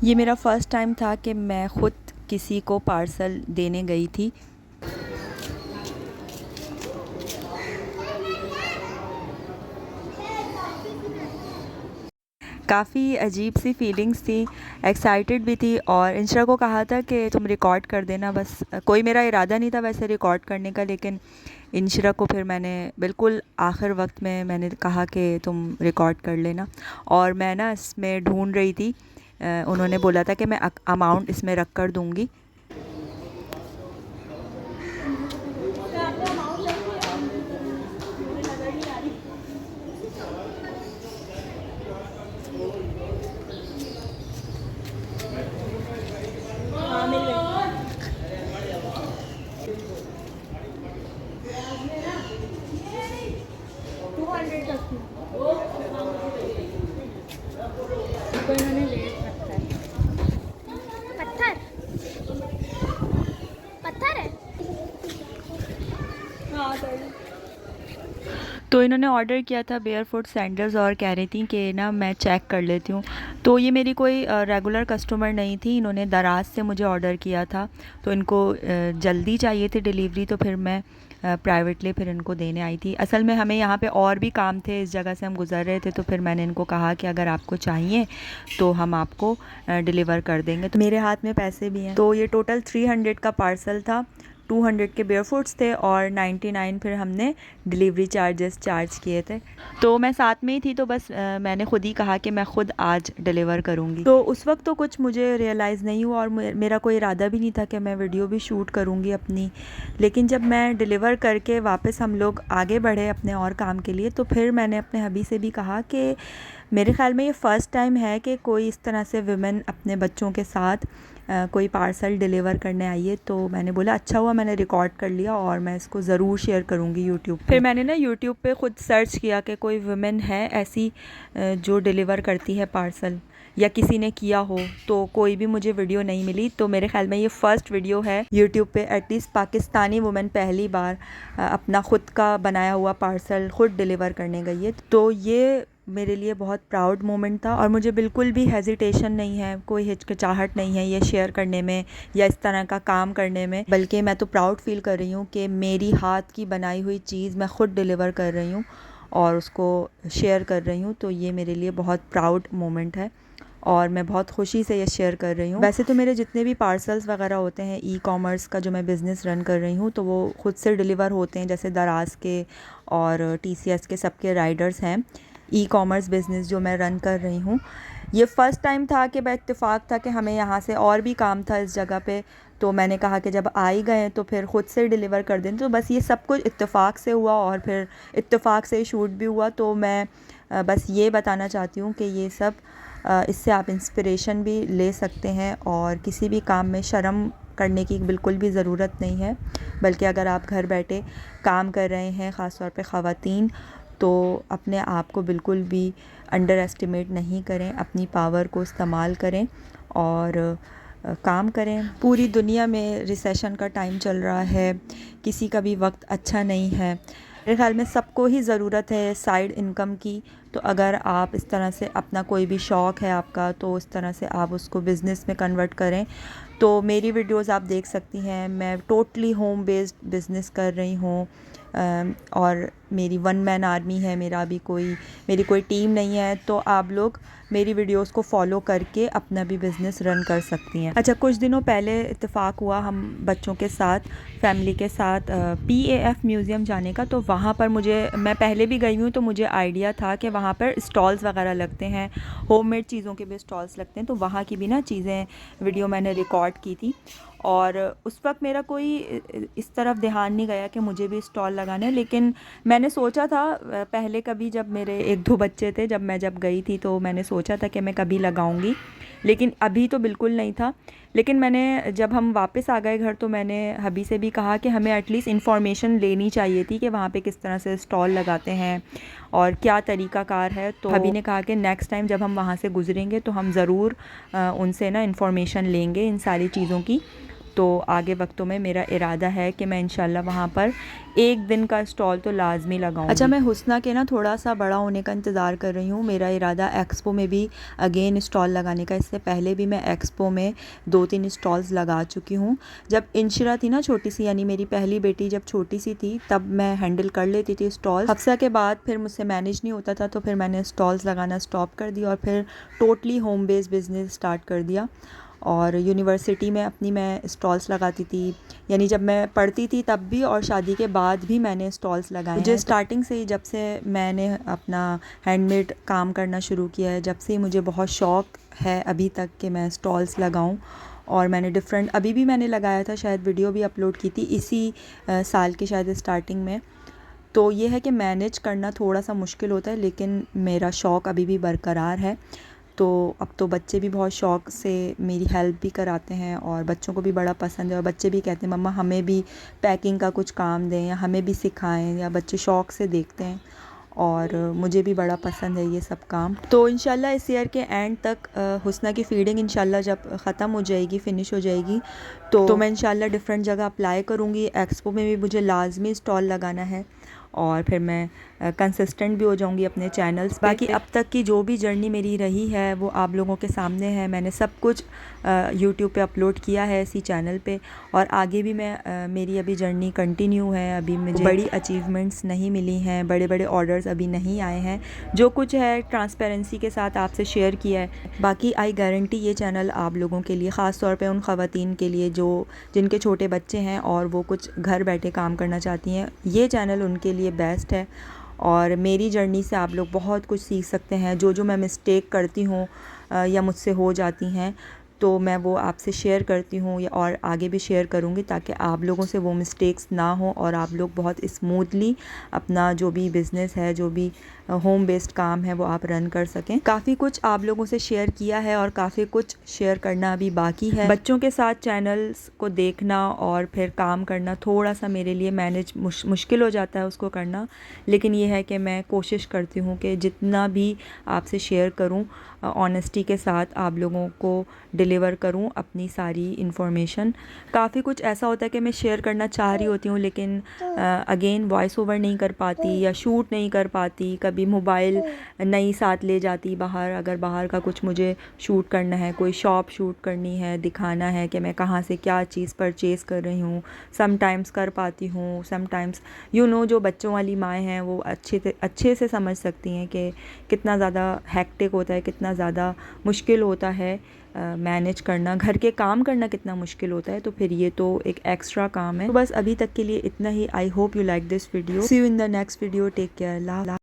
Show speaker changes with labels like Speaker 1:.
Speaker 1: ये मेरा first time था कि मैं ख़ुद किसी को पार्सल देने गई थी। काफ़ी अजीब सी फीलिंग्स थी, एक्साइटेड भी थी और इंशरा को कहा था कि तुम रिकॉर्ड कर देना। बस कोई मेरा इरादा नहीं था वैसे रिकॉर्ड करने का, लेकिन इंशरा को फिर मैंने बिल्कुल आखिर वक्त में मैंने कहा कि तुम रिकॉर्ड कर लेना। और मैं ना इसमें ढूंढ रही थी, उन्होंने बोला था कि मैं अमाउंट इसमें रख कर दूँगी।
Speaker 2: पत्थर पत्थर है।
Speaker 1: तो इन्होंने ऑर्डर किया था बेयरफुट सैंडल्स और कह रही थी कि ना मैं चेक कर लेती हूँ। तो ये मेरी कोई रेगुलर कस्टमर नहीं थी, इन्होंने दराज से मुझे ऑर्डर किया था, तो इनको जल्दी चाहिए थी डिलीवरी, तो फिर मैं प्राइवेटली फिर इनको देने आई थी। असल में हमें यहाँ पे और भी काम थे, इस जगह से हम गुज़र रहे थे, तो फिर मैंने इनको कहा कि अगर आपको चाहिए तो हम आपको डिलीवर कर देंगे। तो मेरे हाथ में पैसे भी हैं। तो ये टोटल 300 का पार्सल था, 200 के बेयरफुट्स थे और 99 फिर हमने डिलीवरी चार्जेस चार्ज किए थे। तो मैं साथ में ही थी, तो बस मैंने ख़ुद ही कहा कि मैं ख़ुद आज डिलीवर करूँगी। तो उस वक्त तो कुछ मुझे रियलाइज़ नहीं हुआ और मेरा कोई इरादा भी नहीं था कि मैं वीडियो भी शूट करूँगी अपनी। लेकिन जब मैं डिलीवर करके वापस हम लोग आगे बढ़े अपने और काम के लिए, तो फिर मैंने अपने हबी से भी कहा कि मेरे ख़्याल में ये फ़र्स्ट टाइम है कि कोई इस तरह से वुमेन अपने बच्चों के साथ कोई पार्सल डिलीवर करने आई है। तो मैंने बोला अच्छा हुआ मैंने रिकॉर्ड कर लिया और मैं इसको ज़रूर शेयर करूँगी यूट्यूब पे। फिर मैंने ना यूट्यूब पे ख़ुद सर्च किया कि कोई वुमेन है ऐसी जो डिलीवर करती है पार्सल या किसी ने किया हो, तो कोई भी मुझे वीडियो नहीं मिली। तो मेरे ख़्याल में ये फ़र्स्ट वीडियो है यूट्यूब पे, एटलीस्ट पाकिस्तानी वुमेन पहली बार अपना ख़ुद का बनाया हुआ पार्सल ख़ुद डिलीवर करने गई है। तो ये मेरे लिए बहुत प्राउड मोमेंट था और मुझे बिल्कुल भी हेजिटेशन नहीं है, कोई हिचकिचाहट नहीं है ये शेयर करने में या इस तरह का काम करने में, बल्कि मैं तो प्राउड फ़ील कर रही हूँ कि मेरी हाथ की बनाई हुई चीज़ मैं ख़ुद डिलीवर कर रही हूँ और उसको शेयर कर रही हूँ। तो ये मेरे लिए बहुत प्राउड मोमेंट है और मैं बहुत खुशी से ये शेयर कर रही हूँ। वैसे तो मेरे जितने भी पार्सल्स वगैरह होते हैं ई कॉमर्स का जो मैं बिज़नेस रन कर रही हूँ, तो वो ख़ुद से डिलीवर होते हैं, जैसे दराज के और TCS के सबके राइडर्स हैं। ई कॉमर्स बिज़नेस जो मैं रन कर रही हूँ, ये फ़र्स्ट टाइम था कि इत्तेफाक था कि हमें यहाँ से और भी काम था इस जगह पे, तो मैंने कहा कि जब आ ही गए तो फिर ख़ुद से डिलीवर कर दें। तो बस ये सब कुछ इत्तेफाक से हुआ और फिर इत्तेफाक से शूट भी हुआ। तो मैं बस ये बताना चाहती हूँ कि ये सब इससे आप इंस्पिरेशन भी ले सकते हैं और किसी भी काम में शर्म करने की बिल्कुल भी ज़रूरत नहीं है, बल्कि अगर आप घर बैठे काम कर रहे हैं, ख़ास तौर पे ख़वातीन, तो अपने आप को बिल्कुल भी अंडर एस्टिमेट नहीं करें, अपनी पावर को इस्तेमाल करें और काम करें। पूरी दुनिया में रिसेशन का टाइम चल रहा है, किसी का भी वक्त अच्छा नहीं है। मेरे ख़्याल में सबको ही ज़रूरत है साइड इनकम की। तो अगर आप इस तरह से अपना कोई भी शौक़ है आपका, तो इस तरह से आप उसको बिज़नेस में कन्वर्ट करें। तो मेरी वीडियोस आप देख सकती हैं, मैं टोटली होम बेस्ड बिज़नेस कर रही हूँ और मेरी वन मैन आर्मी है, मेरी कोई टीम नहीं है। तो आप लोग मेरी वीडियोस को फॉलो करके अपना भी बिज़नेस रन कर सकती हैं। अच्छा, कुछ दिनों पहले इत्तेफाक हुआ हम बच्चों के साथ, फैमिली के साथ PAF म्यूज़ियम जाने का। तो वहाँ पर मैं पहले भी गई हूँ, तो मुझे आइडिया था कि वहाँ पर स्टॉल्स वगैरह लगते हैं, होममेड चीज़ों के भी स्टॉल्स लगते हैं। तो वहाँ की भी ना चीज़ें वीडियो मैंने रिकॉर्ड की थी और उस वक्त मेरा कोई इस तरफ ध्यान नहीं गया कि मुझे भी स्टॉल लगाना है। लेकिन मैंने सोचा था पहले कभी, जब मेरे 1-2 बच्चे थे, जब गई थी, तो मैंने सोचा था कि मैं कभी लगाऊंगी, लेकिन अभी तो बिल्कुल नहीं था। लेकिन जब हम वापस आ गए घर, तो मैंने हबी से भी कहा कि हमें एटलीस्ट इन्फॉर्मेशन लेनी चाहिए थी कि वहाँ पे किस तरह से स्टॉल लगाते हैं और क्या तरीक़ाकार है। तो हबी ने कहा कि नेक्स्ट टाइम जब हम वहाँ से गुज़रेंगे तो हम ज़रूर उनसे ना इन्फॉर्मेशन लेंगे इन सारी चीज़ों की। तो आगे वक्तों में मेरा इरादा है कि मैं इंशाल्लाह वहाँ पर एक दिन का स्टॉल तो लाजमी लगाऊंगी। अच्छा, मैं हुस्ना के ना थोड़ा सा बड़ा होने का इंतज़ार कर रही हूँ। मेरा इरादा एक्सपो में भी अगेन स्टॉल लगाने का। इससे पहले भी मैं एक्सपो में 2-3 स्टॉल्स लगा चुकी हूँ। जब इंशिरा थी ना छोटी सी, यानी मेरी पहली बेटी जब छोटी सी थी, तब मैं हैंडल कर लेती थी स्टॉल। हफ्सा के बाद फिर मुझसे मैनेज नहीं होता था, तो फिर मैंने स्टॉल्स लगाना स्टॉप कर दिया और फिर totally home based business start कर दिया। और यूनिवर्सिटी में अपनी मैं स्टॉल्स लगाती थी, यानी जब मैं पढ़ती थी तब भी और शादी के बाद भी मैंने स्टॉल्स लगाए। मुझे स्टार्टिंग से ही, जब से मैंने अपना हैंडमेड काम करना शुरू किया है, जब से ही मुझे बहुत शौक़ है अभी तक कि मैं स्टॉल्स लगाऊं। और मैंने डिफरेंट, अभी भी मैंने लगाया था, शायद वीडियो भी अपलोड की थी इसी साल की शायद स्टार्टिंग में। तो ये है कि मैनेज करना थोड़ा सा मुश्किल होता है, लेकिन मेरा शौक़ अभी भी बरकरार है। तो अब तो बच्चे भी बहुत शौक़ से मेरी हेल्प भी कराते हैं और बच्चों को भी बड़ा पसंद है। और बच्चे भी कहते हैं मम्मा हमें भी पैकिंग का कुछ काम दें या हमें भी सिखाएं, या बच्चे शौक़ से देखते हैं और मुझे भी बड़ा पसंद है ये सब काम। तो इंशाल्लाह इस ईयर के एंड तक हुस्ना की फ़ीडिंग इंशाल्लाह जब ख़त्म हो जाएगी, फ़िनिश हो जाएगी, तो मैं इंशाल्लाह डिफरेंट जगह अप्लाई करूँगी। एक्सपो में भी मुझे लाजमी स्टॉल लगाना है और फिर मैं कंसिस्टेंट भी हो जाऊंगी अपने चैनल्स। बाकी अब तक की जो भी जर्नी मेरी रही है वो आप लोगों के सामने है। मैंने सब कुछ यूट्यूब पे अपलोड किया है इसी चैनल पे, और आगे भी मैं मेरी अभी जर्नी कंटिन्यू है। अभी मुझे बड़ी अचीवमेंट्स नहीं मिली हैं, बड़े बड़े ऑर्डर्स अभी नहीं आए हैं। जो कुछ है ट्रांसपेरेंसी के साथ आपसे शेयर किया है। बाकी आई गारंटी ये चैनल आप लोगों के लिए, ख़ास तौर पे उन ख़वातीन के लिए जो जिनके छोटे बच्चे हैं और वो कुछ घर बैठे काम करना चाहती हैं, ये चैनल उनके लिए बेस्ट है। और मेरी जर्नी से आप लोग बहुत कुछ सीख सकते हैं। जो जो मैं मिस्टेक करती हूँ या मुझसे हो जाती हैं, तो मैं वो आपसे शेयर करती हूँ या और आगे भी शेयर करूँगी, ताकि आप लोगों से वो मिस्टेक्स ना हो और आप लोग बहुत स्मूथली अपना जो भी बिज़नेस है, जो भी होम बेस्ड काम है, वो आप रन कर सकें। काफ़ी कुछ आप लोगों से शेयर किया है और काफ़ी कुछ शेयर करना अभी बाकी है। बच्चों के साथ चैनल्स को देखना और फिर काम करना थोड़ा सा मेरे लिए मैनेज मुश्किल हो जाता है उसको करना, लेकिन ये है कि मैं कोशिश करती हूँ कि जितना भी आपसे शेयर करूँ ऑनेस्टी के साथ आप लोगों को डिलीवर करूं अपनी सारी इन्फॉर्मेशन। काफ़ी कुछ ऐसा होता है कि मैं शेयर करना चाह रही होती हूँ, लेकिन अगेन वॉइस ओवर नहीं कर पाती या शूट नहीं कर पाती। कभी मोबाइल नहीं साथ ले जाती बाहर, अगर बाहर का कुछ मुझे शूट करना है, कोई शॉप शूट करनी है, दिखाना है कि मैं कहाँ से क्या चीज़ परचेज़ कर रही हूँ, समटाइम्स कर पाती हूँ, समटाइम्स जो बच्चों वाली माएँ हैं वो अच्छे से समझ सकती हैं कि कितना ज़्यादा हेक्टिक होता है, कितना ज़्यादा मुश्किल होता है मैनेज करना, घर के काम करना कितना मुश्किल होता है। तो फिर ये तो एक एक्स्ट्रा काम है। तो बस अभी तक के लिए इतना ही। I hope you like this video. See you in the next video. Take care.